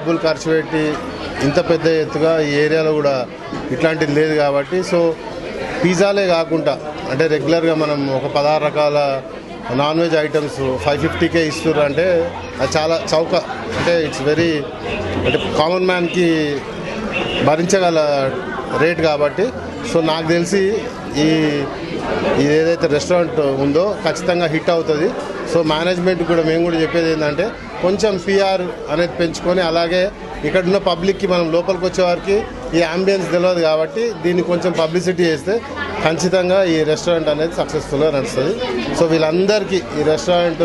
డబ్బులు ఖర్చు పెట్టి ఇంత పెద్ద ఎత్తుగా ఈ ఏరియాలో కూడా ఇట్లాంటిది లేదు కాబట్టి సో పిజ్జాలే కాకుండా అంటే రెగ్యులర్గా మనం ఒక 16 రకాల నాన్ వెజ్ ఐటమ్స్ 550కే ఇస్తున్నారు అంటే అది చాలా చౌక అంటే ఇట్స్ వెరీ అంటే కామన్ మ్యాన్కి భరించగల రేట్ కాబట్టి సో నాకు తెలిసి ఇది ఏదైతే రెస్టారెంట్ ఉందో ఖచ్చితంగా హిట్ అవుతుంది. సో మేనేజ్మెంట్ కూడా మేము కూడా చెప్పేది ఏంటంటే కొంచెం పిఆర్ అనేది పెంచుకొని అలాగే ఇక్కడ ఉన్న పబ్లిక్కి మనం లోపలికి వచ్చేవారికి ఈ అంబియన్స్ తెలియదు కాబట్టి దీన్ని కొంచెం పబ్లిసిటీ చేస్తే ఖచ్చితంగా ఈ రెస్టారెంట్ అనేది సక్సెస్ఫుల్గా నడుస్తుంది. సో వీళ్ళందరికీ ఈ రెస్టారెంట్